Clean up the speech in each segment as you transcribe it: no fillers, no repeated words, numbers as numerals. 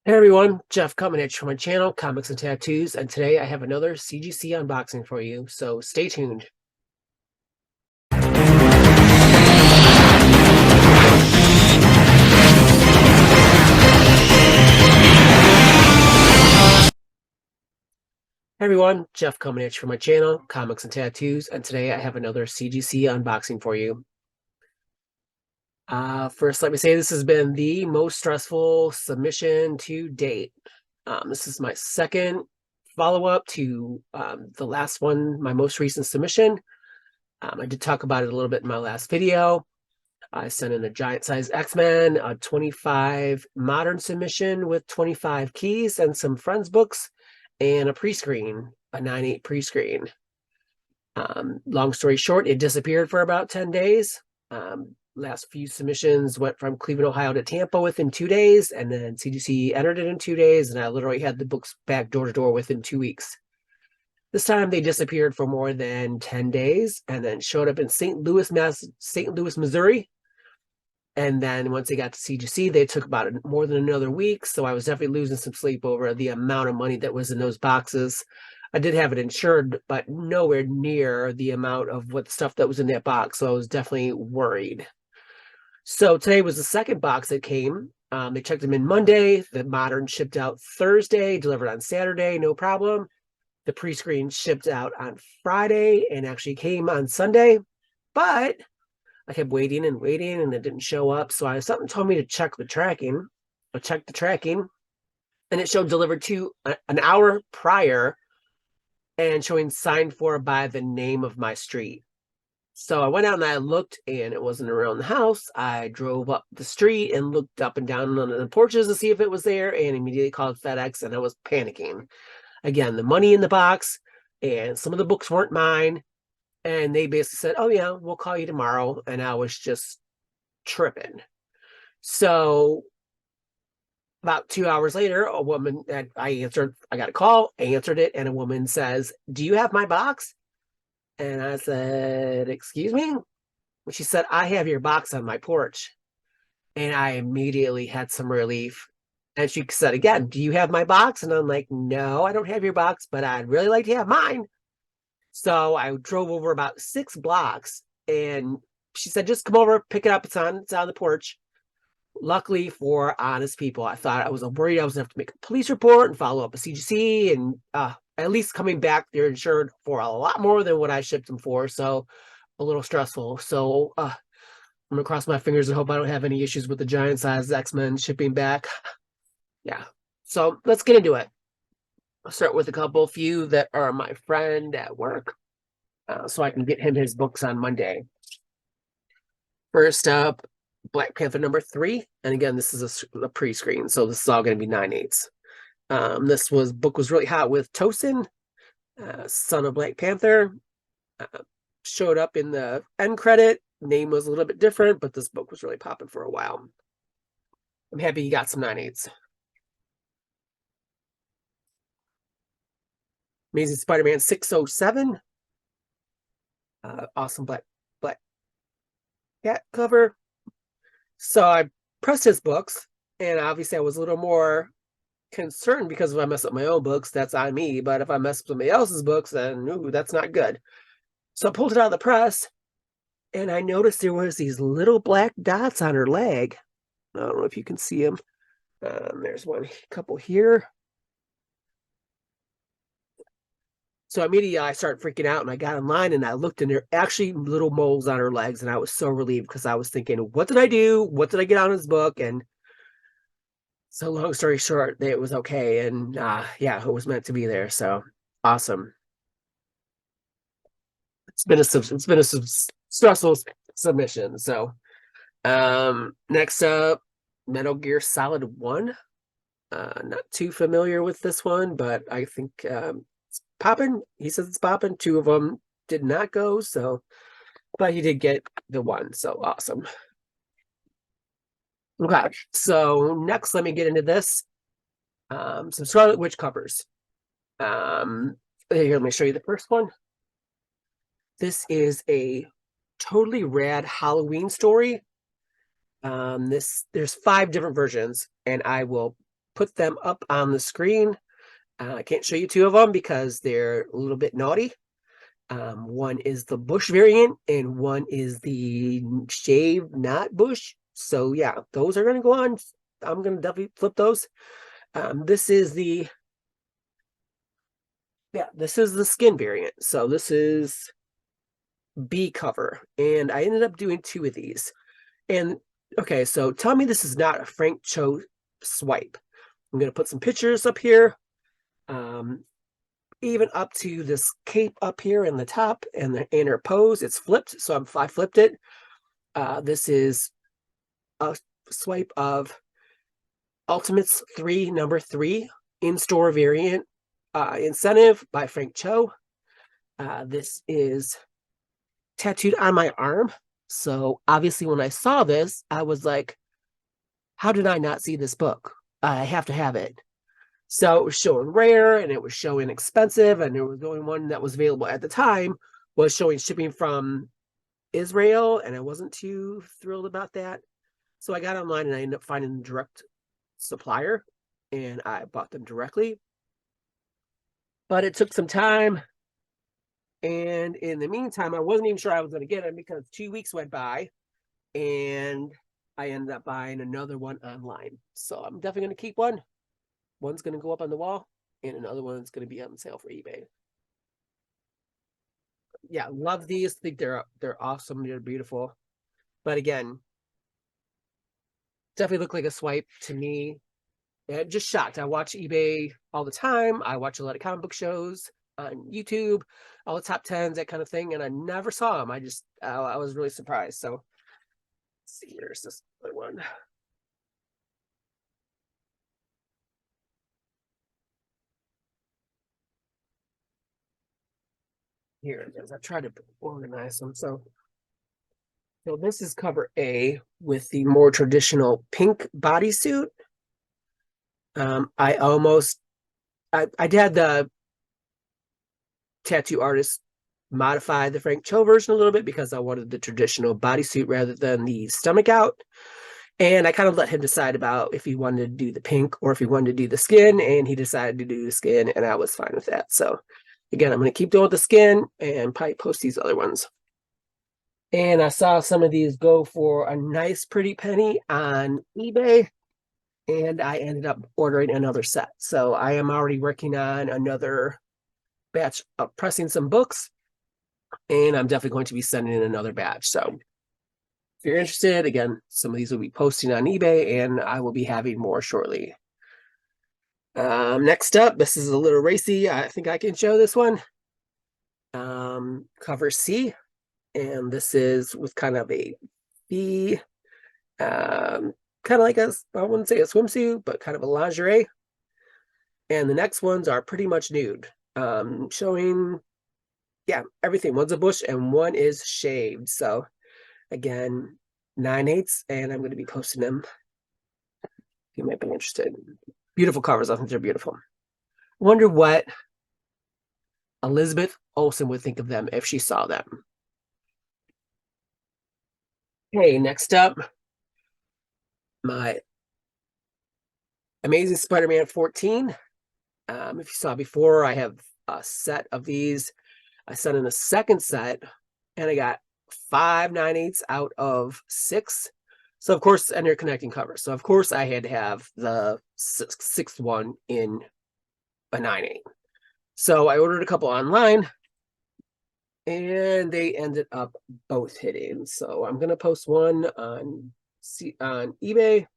Hey everyone, Jeff coming at you from my channel, Comics and Tattoos, and today I have another CGC unboxing for you, so stay tuned. Hey everyone, Jeff coming at you from my channel, Comics and Tattoos, and today I have another CGC unboxing for you. First, let me say this has been the most stressful submission to date. This is my second follow-up to the last one, my most recent submission. I did talk about it a little bit in my last video. I sent in a giant size X-Men, a 25 modern submission with 25 keys and some friends books, and a pre-screen, a 9/8 pre-screen. Long story short, it disappeared for about 10 days. Last few submissions went from Cleveland, Ohio to Tampa within 2 days, and then CGC entered it in 2 days, and I literally had the books back door to door within 2 weeks. This time they disappeared for more than 10 days and then showed up in St. Louis, Missouri. And then once they got to CGC, they took about more than another week. So I was definitely losing some sleep over the amount of money that was in those boxes. I did have it insured, but nowhere near the amount of what stuff that was in that box. So I was definitely worried. So today was the second box that came. They checked them in Monday. The modern shipped out Thursday, delivered on Saturday, no problem. The pre-screen shipped out on Friday and actually came on Sunday. But I kept waiting and waiting, and it didn't show up. So something told me to check the tracking. I checked the tracking, and it showed delivered to an hour prior, and showing signed for by the name of my street. So I went out and I looked, and it wasn't around the house. I drove up the street and looked up and down on the porches to see if it was there, and immediately called FedEx, and I was panicking. Again, the money in the box, and some of the books weren't mine. And they basically said, "Oh yeah, we'll call you tomorrow." And I was just tripping. So about 2 hours later, a woman that I got a call, I answered it, and a woman says, "Do you have my box?" And I said, "Excuse me?" And she said, "I have your box on my porch." And I immediately had some relief. And she said again, "Do you have my box?" And I'm like, "No, I don't have your box, but I'd really like to have mine." So I drove over about 6 blocks, and she said, "Just come over, pick it up. It's on the porch." Luckily for honest people, I was worried I was gonna have to make a police report and follow up a CGC, and at least coming back, they're insured for a lot more than what I shipped them for. So a little stressful. So I'm gonna cross my fingers and hope I don't have any issues with the giant size X-Men shipping back. Yeah. So let's get into it. I'll start with a few that are my friend at work, so I can get him his books on Monday. First up, Black Panther #3, and again, this is a pre-screen, so this is all going to be 9/8. Book was really hot with Tosin, son of Black Panther. Showed up in the end credit. Name was a little bit different, but this book was really popping for a while. I'm happy you got some 9/8s. Amazing Spider-Man 607. Awesome black cat cover. So I pressed his books, and obviously I was a little more concerned because if I mess up my own books, that's on me. But if I mess up somebody else's books, then ooh, that's not good. So I pulled it out of the press, and I noticed there was these little black dots on her leg. I don't know if you can see them. There's a couple here. So immediately I started freaking out, and I got online and I looked, and there are actually little moles on her legs, and I was so relieved because I was thinking, what did I do? What did I get on this book? And so long story short, it was okay, and yeah, it was meant to be there. So awesome. It's been a stressful submission. So next up, Metal Gear Solid 1. Not too familiar with this one, but I think it's popping. He says it's popping. Two of them did not go, so but he did get the one, so awesome. Okay, so next, let me get into this. Some Scarlet Witch covers. Here, let me show you the first one. This is a totally rad Halloween story. There's 5 different versions, and I will put them up on the screen. I can't show you two of them because they're a little bit naughty. One is the bush variant and one is the shaved not bush. So yeah, those are gonna go on. I'm gonna definitely flip those. This is the skin variant. So this is B cover, and I ended up doing two of these. And okay, so tell me this is not a Frank Cho swipe. I'm gonna put some pictures up here. Even up to this cape up here in the top and the inner pose, it's flipped. So I flipped it. This is a swipe of Ultimates 3, number 3, in-store variant incentive by Frank Cho. This is tattooed on my arm. So obviously when I saw this, I was like, how did I not see this book? I have to have it. So it was showing rare and it was showing expensive, and there was the only one that was available at the time was showing shipping from Israel, and I wasn't too thrilled about that. So I got online and I ended up finding a direct supplier and I bought them directly. But it took some time. And in the meantime, I wasn't even sure I was going to get them because 2 weeks went by and I ended up buying another one online. So I'm definitely going to keep one. One's going to go up on the wall and another one's going to be on sale for eBay. Yeah, love these. Think they're awesome. They're beautiful. But again, definitely look like a swipe to me. Yeah, just shocked. I watch eBay all the time. I watch a lot of comic book shows on YouTube, all the top 10s, that kind of thing, and I never saw them. I was really surprised. So let's see, there's this other one. Here it is. I tried to organize them. So this is cover A with the more traditional pink bodysuit. I had the tattoo artist modify the Frank Cho version a little bit because I wanted the traditional bodysuit rather than the stomach out. And I kind of let him decide about if he wanted to do the pink or if he wanted to do the skin, and he decided to do the skin, and I was fine with that. So again, I'm going to keep doing the skin and probably post these other ones. And I saw some of these go for a nice pretty penny on eBay, and I ended up ordering another set. So I am already working on another batch of pressing some books, and I'm definitely going to be sending in another batch. So if you're interested, again, some of these will be posting on eBay, and I will be having more shortly. Next up, this is a little racy. I think I can show this one. Cover C, and this is with kind of a B, kind of like I wouldn't say a swimsuit, but kind of a lingerie. And the next ones are pretty much nude, showing, yeah, everything. One's a bush and one is shaved. So again, 9/8, and I'm going to be posting them. You might be interested. Beautiful covers. I think they're beautiful. Wonder what Elizabeth Olsen would think of them if she saw them. Okay, next up, my Amazing Spider-Man 14. If you saw before, I have a set of these. I sent in a second set, and I got 5 9/8 out of 6. So of course, and they're connecting covers. So of course, I had to have the sixth one in a 9/8. So I ordered a couple online, and they ended up both hitting. So I'm gonna post one on eBay,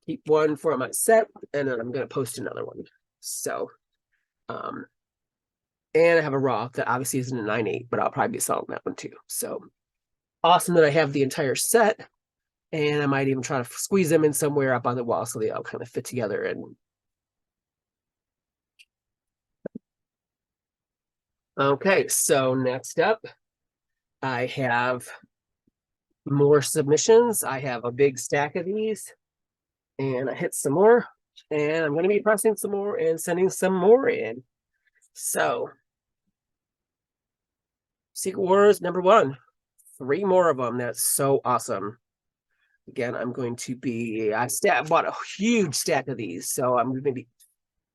keep one for my set, and then I'm gonna post another one. So, and I have a raw that obviously isn't a 9/8, but I'll probably be selling that one too. So awesome that I have the entire set, and I might even try to squeeze them in somewhere up on the wall so they all kind of fit together. And okay, so next up, I have more submissions. I have a big stack of these, and I hit some more, and I'm going to be pressing some more and sending some more in. So, Secret Wars #1, 3 more of them. That's so awesome. Again, I'm going to be, I bought a huge stack of these, so I'm going to be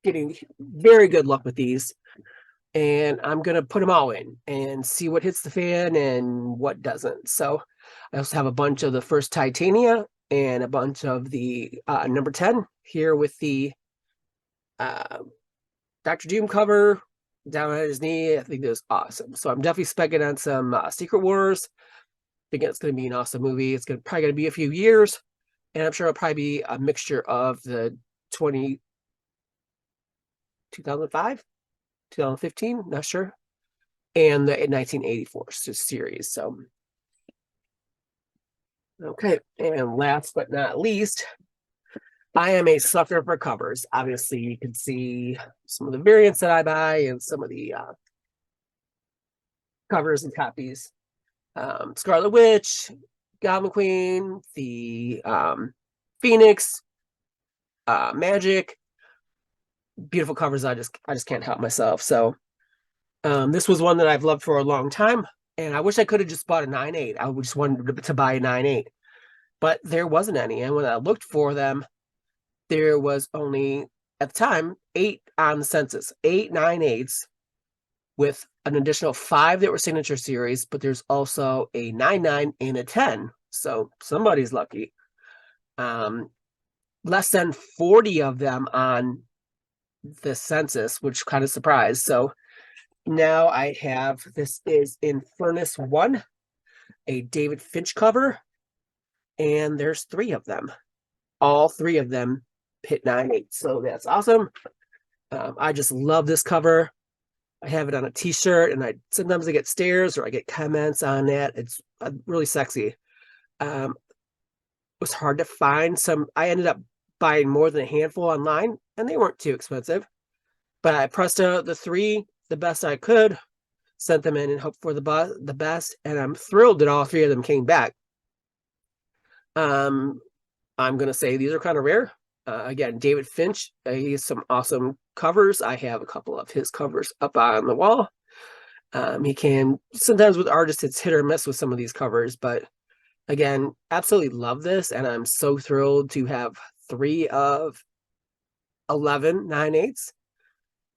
getting very good luck with these. And I'm going to put them all in and see what hits the fan and what doesn't. So I also have a bunch of the first Titania and a bunch of the number 10 here with the Dr. Doom cover down at his knee. I think that was awesome. So I'm definitely specking on some Secret Wars. Thinking it's going to be an awesome movie. It's probably going to be a few years, and I'm sure it'll probably be a mixture of the 2005, 2015, not sure, and the 1984 series. So, okay, and last but not least, I am a sucker for covers. Obviously, you can see some of the variants that I buy and some of the covers and copies. Scarlet Witch, Goblin Queen, the Phoenix, Magic, beautiful covers. I just can't help myself. So this was one that I've loved for a long time, and I wish I could have just bought a 9.8. I just wanted to buy a 9.8, but there wasn't any. And when I looked for them, there was only at the time 8 on the census, 8 9.8s with an additional 5 that were signature series, but there's also a 9.9 and a 10. So somebody's lucky. Less than 40 of them on the census, which kind of surprised. So now I have, this is in Furnace 1, a David Finch cover, and there's 3 of them. All 3 of them hit 9.8. So that's awesome. I just love this cover. I have it on a t-shirt, and sometimes I get stares or I get comments on that. It's really sexy. It was hard to find some. I ended up buying more than a handful online, and they weren't too expensive. But I pressed out the 3 the best I could, sent them in and hoped for the best, and I'm thrilled that all 3 of them came back. I'm going to say these are kind of rare. Again, David Finch, he has some awesome covers. I have a couple of his covers up on the wall. He can, sometimes with artists, it's hit or miss with some of these covers, but again, absolutely love this, and I'm so thrilled to have 3 of 11 9.8s.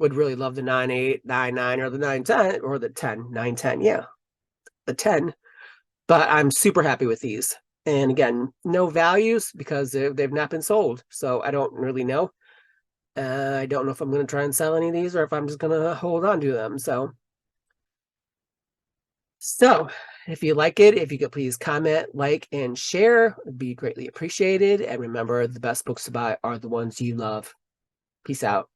Would really love the 9.8, 9.9, or the 9.10, or the 10, 9.10, yeah, the 10. But I'm super happy with these. And again, no values because they've not been sold. So I don't really know. I don't know if I'm going to try and sell any of these or if I'm just going to hold on to them. So if you like it, if you could please comment, like, and share, it'd be greatly appreciated. And remember, the best books to buy are the ones you love. Peace out.